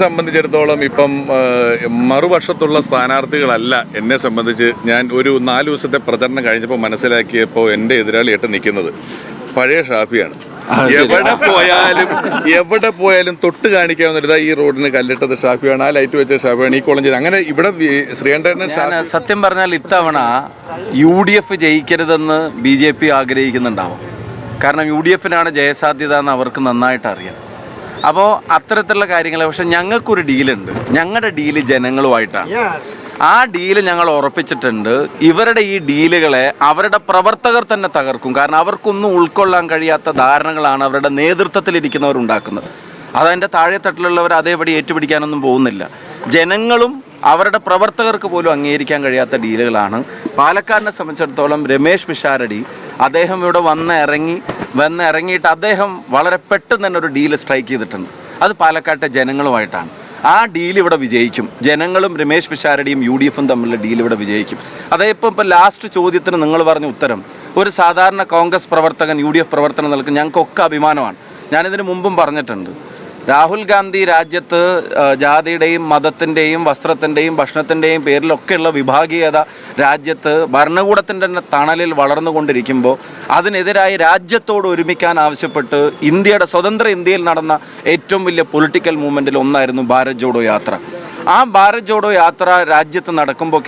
സംബന്ധിച്ചിടത്തോളം ഇപ്പം മറുപക്ഷത്തുള്ള സ്ഥാനാർത്ഥികളല്ല എന്നെ സംബന്ധിച്ച്. ഞാൻ ഒരു 4 ദിവസത്തെ പ്രചരണം കഴിഞ്ഞപ്പോൾ മനസ്സിലാക്കിയപ്പോൾ എൻ്റെ എതിരാളിയായിട്ട് നിൽക്കുന്നത് പഴയ ഷാഫിയാണ്. എവിടെ പോയാലും തൊട്ട് കാണിക്കാവുന്ന ഈ റോഡിന് കല്ലിട്ടത് ഷാഫിയാണ്, ആ ലൈറ്റ് വെച്ച ഷാഫിയാണ്, ഈ കോളേജിൽ അങ്ങനെ ഇവിടെ ശ്രീകണ്ഠൻ. സത്യം പറഞ്ഞാൽ ഇത്തവണ UDF ജയിക്കരുതെന്ന് BJP ആഗ്രഹിക്കുന്നുണ്ടാവും. കാരണം UDFനാണ് ജയസാധ്യത എന്ന് അവർക്ക് നന്നായിട്ട് അറിയാം. അപ്പോൾ അത്തരത്തിലുള്ള കാര്യങ്ങൾ. പക്ഷെ ഞങ്ങൾക്കൊരു ഡീലുണ്ട്. ഞങ്ങളുടെ ഡീല് ജനങ്ങളുമായിട്ടാണ്. ആ ഡീല് ഞങ്ങൾ ഉറപ്പിച്ചിട്ടുണ്ട്. ഇവരുടെ ഈ ഡീലുകളെ അവരുടെ പ്രവർത്തകർ തന്നെ തകർക്കും. കാരണം അവർക്കൊന്നും ഉൾക്കൊള്ളാൻ കഴിയാത്ത ധാരണകളാണ് അവരുടെ നേതൃത്വത്തിലിരിക്കുന്നവർ ഉണ്ടാക്കുന്നത്. അതതിൻ്റെ താഴെത്തട്ടിലുള്ളവർ അതേപടി ഏറ്റുപിടിക്കാനൊന്നും പോകുന്നില്ല. ജനങ്ങളും അവരുടെ പ്രവർത്തകർക്ക് പോലും അംഗീകരിക്കാൻ കഴിയാത്ത ഡീലുകളാണ്. പാലക്കാടിനെ സംബന്ധിച്ചിടത്തോളം രമേശ് പിഷാരടി അദ്ദേഹം ഇവിടെ വന്നിറങ്ങിയിട്ട് അദ്ദേഹം വളരെ പെട്ടെന്ന് തന്നെ ഒരു ഡീല് സ്ട്രൈക്ക് ചെയ്തിട്ടുണ്ട്. അത് പാലക്കാട്ടെ ജനങ്ങളുമായിട്ടാണ്. ആ ഡീൽ ഇവിടെ വിജയിക്കും. ജനങ്ങളും രമേശ് പിഷാരടിയും UDFും തമ്മിലുള്ള ഡീൽ ഇവിടെ വിജയിക്കും. അതായത് ഇപ്പോൾ ലാസ്റ്റ് ചോദ്യത്തിന് നിങ്ങൾ പറഞ്ഞ ഉത്തരം, ഒരു സാധാരണ കോൺഗ്രസ് പ്രവർത്തകൻ UDF പ്രവർത്തനം നൽകും ഞങ്ങൾക്കൊക്കെ അഭിമാനമാണ്. ഞാനിതിന് മുമ്പും പറഞ്ഞിട്ടുണ്ട്. രാഹുൽ ഗാന്ധി രാജ്യത്ത് ജാതിയുടെയും മതത്തിൻ്റെയും വസ്ത്രത്തിൻ്റെയും ഭക്ഷണത്തിൻ്റെയും പേരിലൊക്കെയുള്ള വിഭാഗീയത രാജ്യത്ത് ഭരണകൂടത്തിൻ്റെ തന്നെ തണലിൽ വളർന്നുകൊണ്ടിരിക്കുമ്പോൾ അതിനെതിരായി രാജ്യത്തോട് ഒരുമിക്കാൻ ആവശ്യപ്പെട്ട് സ്വതന്ത്ര ഇന്ത്യയിൽ നടന്ന ഏറ്റവും വലിയ പൊളിറ്റിക്കൽ മൂവ്മെൻറ്റിൽ ഒന്നായിരുന്നു ഭാരത് ജോഡോ യാത്ര. ആ ഭാരത് ജോഡോ യാത്ര രാജ്യത്ത് നടക്കുമ്പോൾ,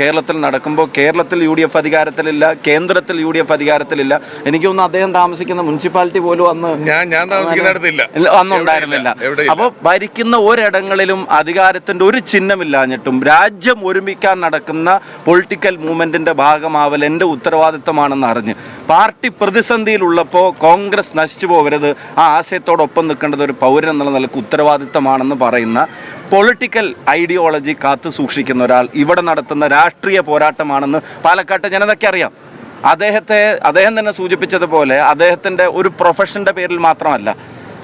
കേരളത്തിൽ UDF അധികാരത്തിലില്ല, കേന്ദ്രത്തിൽ UDF അധികാരത്തിലില്ല. എനിക്ക് തോന്നുന്നു അദ്ദേഹം താമസിക്കുന്ന മുനിസിപ്പാലിറ്റി പോലും അന്നുണ്ടായിരുന്നില്ല. അപ്പോൾ ഭരിക്കുന്ന ഒരിടങ്ങളിലും അധികാരത്തിൻ്റെ ഒരു ചിഹ്നമില്ലാഞ്ഞിട്ടും രാജ്യം ഒരുമിക്കാൻ നടക്കുന്ന പൊളിറ്റിക്കൽ മൂവ്മെൻറ്റിൻ്റെ ഭാഗമാവൽ എൻ്റെ ഉത്തരവാദിത്തമാണെന്ന് അറിഞ്ഞ് പാർട്ടി പ്രതിസന്ധിയിലുള്ളപ്പോൾ കോൺഗ്രസ് നശിച്ചു പോകരുത്, ആ ആശയത്തോടൊപ്പം നിൽക്കേണ്ടത് ഒരു പൗരൻ എന്നുള്ള നിലക്ക് ഉത്തരവാദിത്തമാണെന്ന് പറയുന്ന പൊളിറ്റിക്കൽ ഐഡിയോളജി കാത്തു സൂക്ഷിക്കുന്ന ഒരാൾ ഇവിടെ നടത്തുന്ന രാഷ്ട്രീയ പോരാട്ടമാണെന്ന് പാലക്കാട്ടെ ജനതയ്ക്ക് അറിയാം. അദ്ദേഹം തന്നെ സൂചിപ്പിച്ചതുപോലെ അദ്ദേഹത്തിൻ്റെ ഒരു പ്രൊഫഷൻ്റെ പേരിൽ മാത്രമല്ല,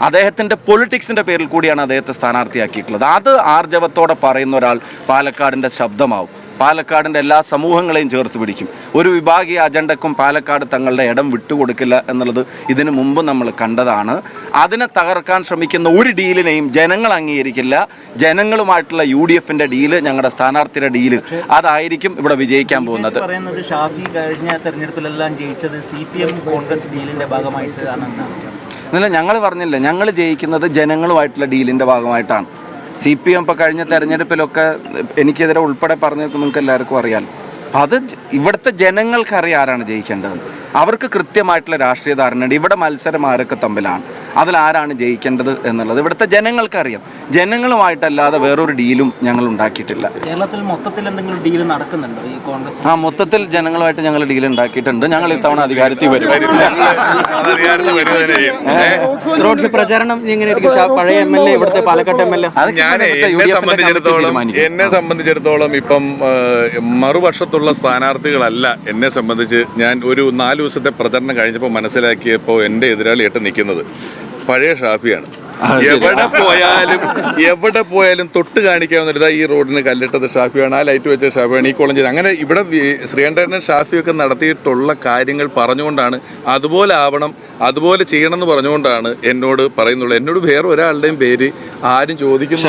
അദ്ദേഹത്തിൻ്റെ പൊളിറ്റിക്സിൻ്റെ പേരിൽ കൂടിയാണ് അദ്ദേഹത്തെ സ്ഥാനാർത്ഥിയാക്കിയിട്ടുള്ളത്. അത് ആർജവത്തോടെ പറയുന്ന ഒരാൾ പാലക്കാടിൻ്റെ ശബ്ദമാവും. പാലക്കാടിൻ്റെ എല്ലാ സമൂഹങ്ങളെയും ചേർത്ത് പിടിക്കും. ഒരു വിഭാഗീയ അജണ്ടക്കും പാലക്കാട് തങ്ങളുടെ ഇടം വിട്ടുകൊടുക്കില്ല എന്നുള്ളത് ഇതിനു മുമ്പ് നമ്മൾ കണ്ടതാണ്. അതിനെ തകർക്കാൻ ശ്രമിക്കുന്ന ഒരു ഡീലിനെയും ജനങ്ങൾ അംഗീകരിക്കില്ല. ജനങ്ങളുമായിട്ടുള്ള UDFൻ്റെ ഡീല്, ഞങ്ങളുടെ സ്ഥാനാർത്ഥിയുടെ ഡീല്, അതായിരിക്കും ഇവിടെ വിജയിക്കാൻ പോകുന്നത്. ഷാഫി കഴിഞ്ഞ തെരഞ്ഞെടുപ്പിലെല്ലാം ജയിച്ചത് CPM കോൺഗ്രസ് ഡീലിൻ്റെ ഭാഗമായിട്ടാണ്. ഞങ്ങൾ പറഞ്ഞില്ല, ഞങ്ങൾ ജയിക്കുന്നത് ജനങ്ങളുമായിട്ടുള്ള ഡീലിൻ്റെ ഭാഗമായിട്ടാണ്. CPM ഇപ്പോൾ കഴിഞ്ഞ തെരഞ്ഞെടുപ്പിലൊക്കെ എനിക്കെതിരെ ഉൾപ്പെടെ പറഞ്ഞത് നിങ്ങൾക്ക് എല്ലാവർക്കും അറിയാം. അത് ഇവിടുത്തെ ജനങ്ങൾക്കറിയാം ആരാണ് ജയിക്കേണ്ടതെന്ന്. അവർക്ക് കൃത്യമായിട്ടുള്ള രാഷ്ട്രീയ ധാരണയുണ്ട്. ഇവിടെ മത്സരം ആരൊക്കെ തമ്മിലാണ്, അതിലാരാണ് ജയിക്കേണ്ടത് എന്നുള്ളത് ഇവിടുത്തെ ജനങ്ങൾക്കറിയാം. ജനങ്ങളുമായിട്ടല്ലാതെ വേറൊരു ഡീലും ഞങ്ങൾ ഉണ്ടാക്കിയിട്ടില്ല. കേരളത്തിൽ മൊത്തത്തിൽ എന്തെങ്കിലും ഡീൽ നടക്കുന്നുണ്ടോ ഈ കോൺഗ്രസ്? മൊത്തത്തിൽ ജനങ്ങളുമായിട്ട് ഞങ്ങൾ ഡീൽ ഉണ്ടാക്കിയിട്ടുണ്ട്. ഞങ്ങൾ ഇത്തവണ അധികാരത്തിൽ വരും. പ്രചാരണം പഴയ MLA ഇവിടുത്തെ പാലക്കാട് MLA എന്നെ സംബന്ധിച്ചിടത്തോളം ഇപ്പം മറുപക്ഷത്തുള്ള സ്ഥാനാർത്ഥികളല്ല എന്നെ സംബന്ധിച്ച്. ഞാൻ ഒരു 4 ദിവസത്തെ പ്രചരണം കഴിഞ്ഞപ്പോൾ മനസ്സിലാക്കിയപ്പോൾ എൻ്റെ എതിരാളിയായിട്ട് നിൽക്കുന്നത് പഴയ ഷാഫിയാണ്. എവിടെ പോയാലും തൊട്ട് കാണിക്കാവുന്ന ഈ റോഡിന് കല്ലിട്ടത് ഷാഫിയാണ്, ആ ലൈറ്റ് വെച്ച ഷാഫിയാണ്, ഈ കോളേജിൽ അങ്ങനെ ഇവിടെ ശ്രീകണ്ഠൻ ഷാഫിയൊക്കെ നടത്തിയിട്ടുള്ള കാര്യങ്ങൾ പറഞ്ഞുകൊണ്ടാണ് അതുപോലെ ആവണം, അതുപോലെ ചെയ്യണം എന്ന് പറഞ്ഞുകൊണ്ടാണ് എന്നോട് പറയുന്നുള്ളൂ. എന്നോട് വേറെ ഒരാളുടെയും പേര് ആരും ചോദിക്കുന്നു.